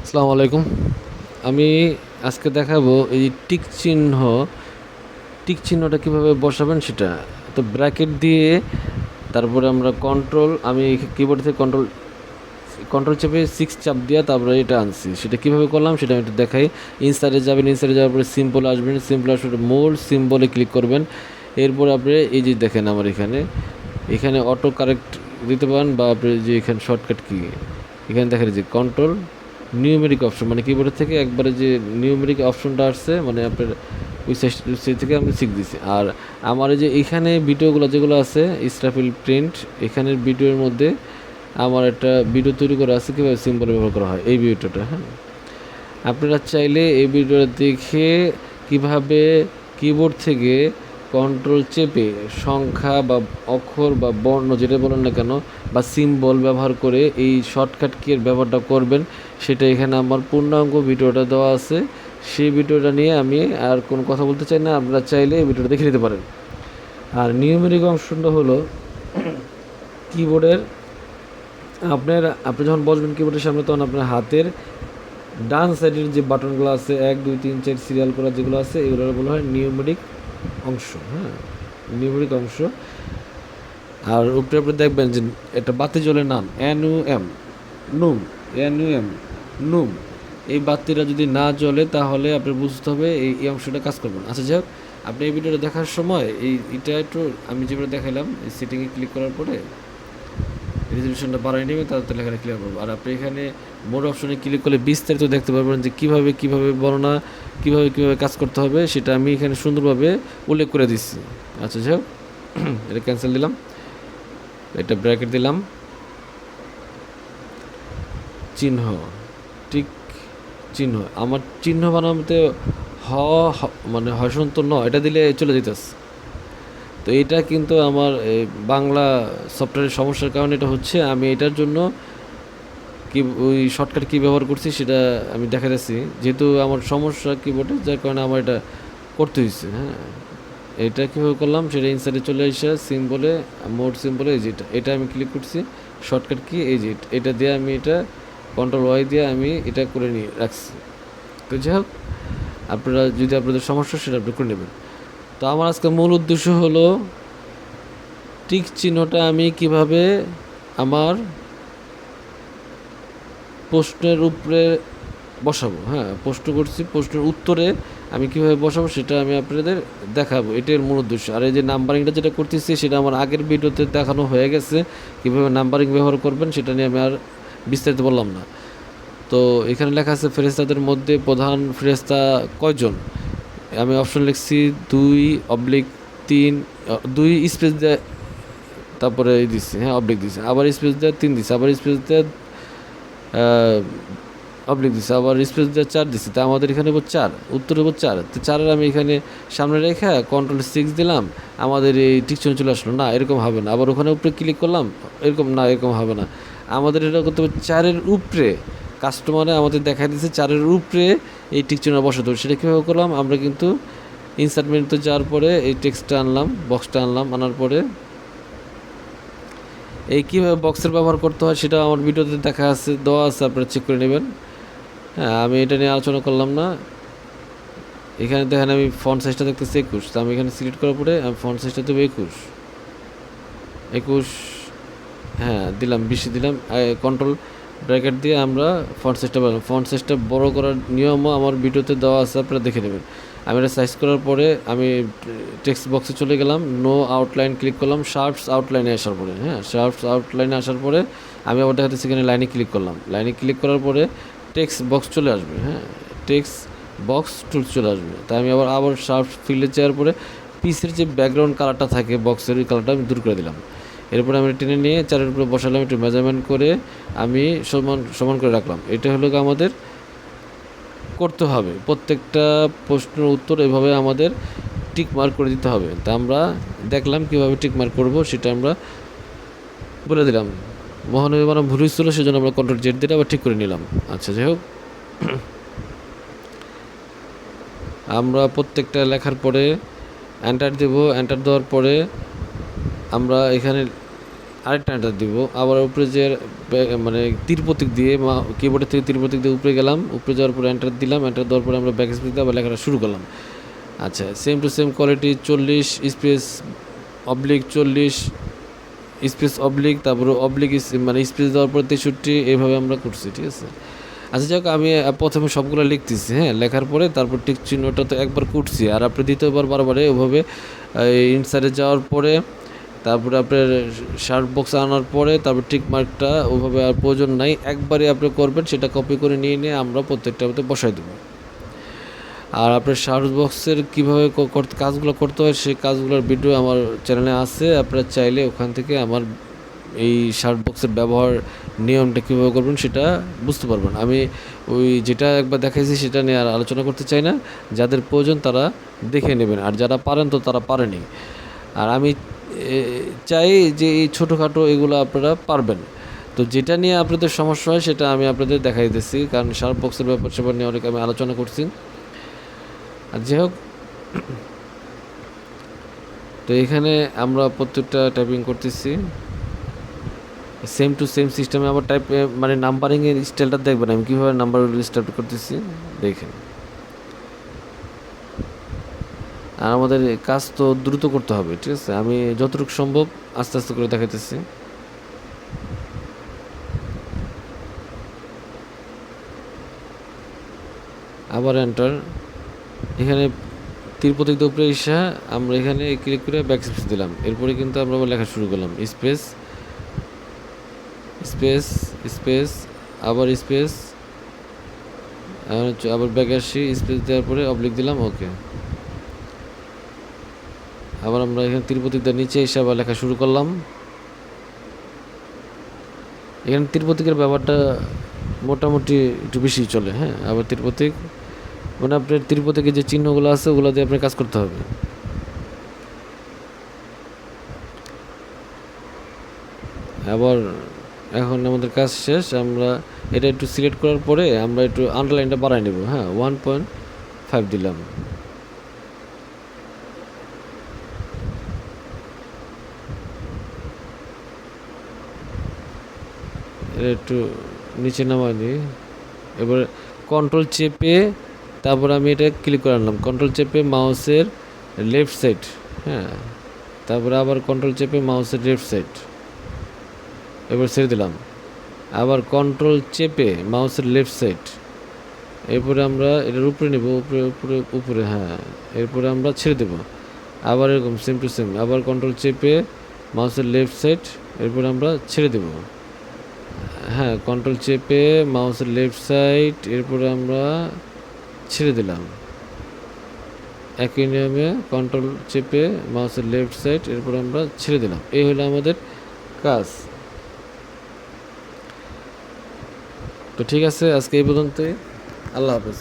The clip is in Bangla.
আসসালামু আলাইকুম। আমি আজকে দেখাবো এই টিক চিহ্নটা কীভাবে বসাবেন সেটা। তো ব্র্যাকেট দিয়ে তারপরে আমরা আমি কিবোর্ড থেকে কন্ট্রোল চেপে 6 চাপ দিয়া তারপরে এটা আনছি। সেটা কীভাবে করলাম সেটা আমি একটু দেখাই। ইনসাইডে যাবেন, ইনসাইডে যাওয়ার পরে সিম্বল আসবেন, সিম্বল আসার মোর সিম্বলে ক্লিক করবেন। এরপর আপনি এই যে দেখেন আমার এখানে অটো কারেক্ট দিতে পারেন, বা আপনি যে এখানে শর্টকাট কি এখানে দেখেন যে কন্ট্রোল নিউমেরিক অপশন, মানে কিবোর্ডের থেকে একবারে যে নিউমেরিক অপশনটা আসছে, মানে আপনার ওই সাইড থেকে আমি শিখ দিছি। আর আমার এই যে এখানে ভিডিওগুলো যেগুলো আছে ইসরাফিল প্রিন্ট, এখানের ভিডিওর মধ্যে আমার একটা ভিডিও তৈরি করা আছে কীভাবে সিম্বল ব্যবহার করা হয়, এই ভিডিওটা। হ্যাঁ, আপনারা চাইলে এই ভিডিওটা দেখে কিভাবে কিবোর্ড থেকে কন্ট্রোল চেপে সংখ্যা বা অক্ষর বা বর্ণ যেটা বলেন না কেন বা সিম্বল ব্যবহার করে এই শর্টকাট কিয়ের ব্যবহারটা করবেন, সেটা এখানে আমার পূর্ণাঙ্গ ভিডিওটা দেওয়া আছে। সেই ভিডিওটা নিয়ে আমি আর কোনো কথা বলতে চাই না, আপনারা চাইলে এই ভিডিওটা দেখে নিতে পারেন। আর নিউমেরিক অংশটা হলো কিবোর্ডের আপনি যখন বসবেন কিবোর্ডের সামনে, তখন আপনার হাতের ডান সাইডের যে বাটনগুলো আছে 1 2 3 4 সিরিয়াল করা যেগুলো আছে, এগুলো বলা হয় নিউমেরিক অংশ। হ্যাঁ, নিউমেরিক অংশ। আর উপরে আপনি দেখবেন যে একটা বাতি জ্বলে নাম NUM, নুম, NUM, নুম। এই বাতিটা যদি না জ্বলে তাহলে আপনার বুঝতে হবে এই অংশটা কাজ করবেন। আচ্ছা, যাই হোক, আপনি এই ভিডিওটা দেখার সময় এটা একটু আমি যেভাবে দেখাইলাম এই সেটিংয়ে ক্লিক করার পরে রেজলিউশনটা বাড়াই নেবেন, তাতে লেখাটা ক্লিয়ার করবো। আর আপনি এখানে মোর অপশনে ক্লিক করলে বিস্তারিত দেখতে পারবেন যে কীভাবে বর্ণনা কীভাবে কাজ করতে হবে, সেটা আমি এখানে সুন্দরভাবে উল্লেখ করে দিচ্ছি। আচ্ছা, যাই হোক, এটা ক্যান্সেল দিলাম, এটা ব্র্যাকেট দিলাম, চিহ্ন, টিক চিহ্ন। আমার চিহ্ন বানাতে মানে হসন্ত এটা দিলে চলে যেতেছে। তো এটা কিন্তু আমার বাংলা সফটওয়্যারের সমস্যার কারণে এটা হচ্ছে। আমি এটার জন্য ওই শর্টকাট কী ব্যবহার করছি সেটা আমি দেখা যাচ্ছি, যেহেতু আমার সমস্যা কিবোর্ডে, যার কারণে আমার এটা করতে হয়েছে। হ্যাঁ, এটা কীভাবে করলাম সেটা ইনসাইডে চলে এসে সিম্বলে মোড সিম্বলে এই যেটা, এটা আমি ক্লিক করছি, শর্টকাট কি এই যে এটা দিয়ে আমি এটা কন্ট্রোল দিয়ে আমি এটা করে নিয়ে রাখছি। তো যাই হোক, আপনারা যদি আপনাদের সমস্যা সেটা আপনি করে নেবেন। তো আমার আজকে মূল উদ্দেশ্য হলো টিক চিহ্নটা আমি কিভাবে আমার প্রশ্নের উপরে বসাবো। হ্যাঁ, প্রশ্ন করছি, প্রশ্নের উত্তরে আমি কীভাবে বসাবো সেটা আমি আপনাদের দেখাবো, এটার মূল উদ্দেশ্য। আর এই যে নাম্বারিংটা যেটা করতেছি সেটা আমার আগের ভিডিওতে দেখানো হয়ে গেছে, কীভাবে নাম্বারিং ব্যবহার করবেন সেটা নিয়ে আমি আর বিস্তারিত বললাম না। তো এখানে লেখা আছে ফেরেশতাদের মধ্যে প্রধান ফেরেশতা কয়জন। আমি অপশন লিখছি 2/3, 2 স্পেস দিয়ে তারপরে দিচ্ছি, হ্যাঁ অবলিক দিচ্ছি, আবার স্পেস দিয়ে 3 দিচ্ছি, আবার স্পেস দিয়ে অবলিক দিচ্ছে, আবার স্পেস দিয়ে 4 দিচ্ছি। তা আমাদের এখানে 4, উত্তর 4। তো 4 আমি এখানে সামনে রেখে কন্ট্রোল 6 দিলাম, আমাদের এই টিক চিহ্ন চলে আসলো না, এরকম হবে না। আবার ওখানে উপরে ক্লিক করলাম, এরকম হবে না। আমাদের এটা করতে হবে 4-এর উপরে, কাস্টমারে আমাদের দেখা দিচ্ছে 4-এর উপরে এই টিক চিহ্ন বসাতে হবে। সেটা কীভাবে করলাম, আমরা কিন্তু ইনসার্ট মেনুতে যাওয়ার পরে এই টেক্সটটা আনলাম, বক্সটা আনলাম, আনার পরে এই কীভাবে বক্সের ব্যবহার করতে হয় সেটা আমার ভিডিওতে দেওয়া আছে, আপনারা চেক করে নেবেন। হ্যাঁ, আমি এটা নিয়ে আলোচনা করলাম না। এখানে দেখেন আমি ফন্ট সাইজটা দেখতেছি 21, তো আমি এখানে সিলেক্ট করার পরে আমি ফন্ট সাইজটা দেবো 21, হ্যাঁ দিলাম, 20 দিলাম। কন্ট্রোল ব্র্যাকেট দিয়ে আমরা ফন্ট সাইজটা বড় করার নিয়মও আমার ভিডিওতে দেওয়া আছে, আপনারা দেখে নেবেন। আমি এটা সাইজ করার পরে আমি টেক্সট বক্সে চলে গেলাম, নো আউটলাইন ক্লিক করলাম, শার্পস আউটলাইনে আসার পরে, হ্যাঁ শার্পস আউটলাইনে আসার পরে আমি আবার দেখাতে সেখানে লাইনে ক্লিক করলাম। লাইনে ক্লিক করার পরে টেক্সট বক্স চলে আসবে, হ্যাঁ টেক্সট বক্স টুল চলে আসবে। তাই আমি আবার শার্প ফিল্ডে যাওয়ার পরে পিসের যে ব্যাকগ্রাউন্ড কালারটা থাকে বক্সের, ওই কালারটা আমি দূর করে দিলাম। এরপরে আমি টেনে নিয়ে 4-এর উপরে বসালাম, একটু মেজারমেন্ট করে আমি সমান করে রাখলাম। এটা হলো আমাদের করতে হবে, প্রত্যেকটা প্রশ্নের উত্তর এভাবে আমাদের টিক মার্ক করে দিতে হবে। তা আমরা দেখলাম কীভাবে টিক মার্ক করবো, সেটা আমরা বলে দিলাম। মহানবী মানে ভুল ছিল, সেজন্য আমরা কন্ট্রোল Z দিয়ে আবার ঠিক করে নিলাম। আচ্ছা, যাই হোক, আমরা প্রত্যেকটা লেখার পরে এন্টার দেব। এন্টার দেওয়ার পরে আমরা এখানে আরেকটা এন্টার দিব, আবার উপরে যে মানে তীর প্রতীক দিয়ে কিবোর্ডের থেকে তীর প্রতীক দিয়ে উপরে গেলাম, উপরে যাওয়ার পরে এন্টার দিলাম, এন্টার দেওয়ার পরে আমরা ব্যাক স্পেস দিয়ে আবার লেখাটা শুরু করলাম। আচ্ছা, same to same quality 40 space oblique 40 space oblique, তারপরে অবলিক মানে স্পেস দেওয়ার পর 63, এইভাবে আমরা করছি। ঠিক আছে, আচ্ছা যাক, আমি প্রথমে সবগুলো লিখতেছি, হ্যাঁ, লেখার পরে তারপর টিক চিহ্নটা তো একবার করছি, আর আপনি দ্বিতীয়বার বারবারে ওভাবে ইনসাইডে যাওয়ার পরে তারপরে আপনার শার্ট বক্স আনার পরে তারপর টিক মার্কটা ওভাবে আর প্রয়োজন নাই, একবারে আপনি করবেন, সেটা কপি করে নিয়ে আমরা প্রত্যেকটার মধ্যে বসাই দেবো। আর আপনার শার্ট বক্সের কীভাবে কাজগুলো করতে হয় সেই কাজগুলোর ভিডিও আমার চ্যানেলে আছে, আপনারা চাইলে ওখান থেকে আমার এই শার্ট বক্সের ব্যবহার নিয়মটা কীভাবে করবেন সেটা বুঝতে পারবেন। আমি ওই যেটা একবার দেখাইছি সেটা নিয়ে আর আলোচনা করতে চাই না, যাদের প্রয়োজন তারা দেখে নেবেন, আর যারা পারেন তো তারা পারেনি। আর আমি চাই যে এই ছোটোখাটো এগুলো আপনারা পারবেন, তো যেটা নিয়ে আপনাদের সমস্যা হয় সেটা আমি আপনাদের দেখাই দিচ্ছি, কারণ শার্ট বক্সের ব্যাপার স্যাপার নিয়ে অনেক আমি আলোচনা করছি। আর যাই হোক, তো এখানে আমরা প্রত্যেকটা টাইপিং করতেছি সেম টু সেম সিস্টেমে। আবার টাইপ মানে নাম্বারিংয়ের স্টাইলটা দেখবেন আমি কীভাবে নাম্বারগুলো স্টার্ট করতেছি, দেখেন। আর আমাদের কাজ তো দ্রুত করতে হবে, ঠিক আছে, আমি যতটুকু সম্ভব আস্তে আস্তে করে দেখাইতেছি। আবার এন্টার, এখানে তীর প্রতীক উপরে এসে আমরা এখানে ক্লিক করে ব্যাক স্পেস দিলাম, এরপরে কিন্তু আমরা আবার লেখা শুরু করলাম, স্পেস স্পেস স্পেস আবার স্পেস, আবার ব্যাক আসি, স্পেস দেওয়ার পরে অবলিক দিলাম, ওকে। আবার আমরা এখানে তীর প্রতীক দেওয়ার নিচে এসে আবার লেখা শুরু করলাম। এখানে তীর প্রতীকের ব্যাপারটা মোটামুটি একটু বেশি চলে, হ্যাঁ। আবার তীর প্রতীক মানে আপনার তীর প্রতীকের যে চিহ্নগুলো আছে ওগুলো দিয়ে আপনার কাজ করতে হবে। আবার এখন আমাদের কাজ শেষ, আমরা এটা একটু সিলেক্ট করার পরে আমরা একটু আন্ডারলাইনটা বাড়াই নেব, হ্যাঁ, 1.5 দিলাম। এটা একটু নিচে নামাই দিই। এবার কন্ট্রোল চেপে তারপর আমি এটা ক্লিক করে আনলাম, কন্ট্রোল চেপে মাউসের লেফট সাইড, হ্যাঁ, তারপরে আবার কন্ট্রোল চেপে মাউসের লেফট সাইড, এবার ছেড়ে দিলাম। আবার কন্ট্রোল চেপে মাউসের লেফট সাইড, এরপরে আমরা এটার উপরে নেব, উপরে উপরে উপরে, হ্যাঁ, এরপরে আমরা ছেড়ে দেব। আবার এরকম সেম টু সেম, আবার কন্ট্রোল চেপে মাউসের লেফট সাইড, এরপরে আমরা ছেড়ে দেব, হ্যাঁ, কন্ট্রোল চেপে মাউসের লেফট সাইড, এরপরে আমরা ছেড়ে দিলাম। একই নিয়মে কন্ট্রোল চেপে মাউসের লেফট সাইড, এরপরে আমরা ছেড়ে দিলাম। এই হলো আমাদের কাজ। তো ঠিক আছে, আজকে এই পর্যন্তই, আল্লাহ হাফেজ।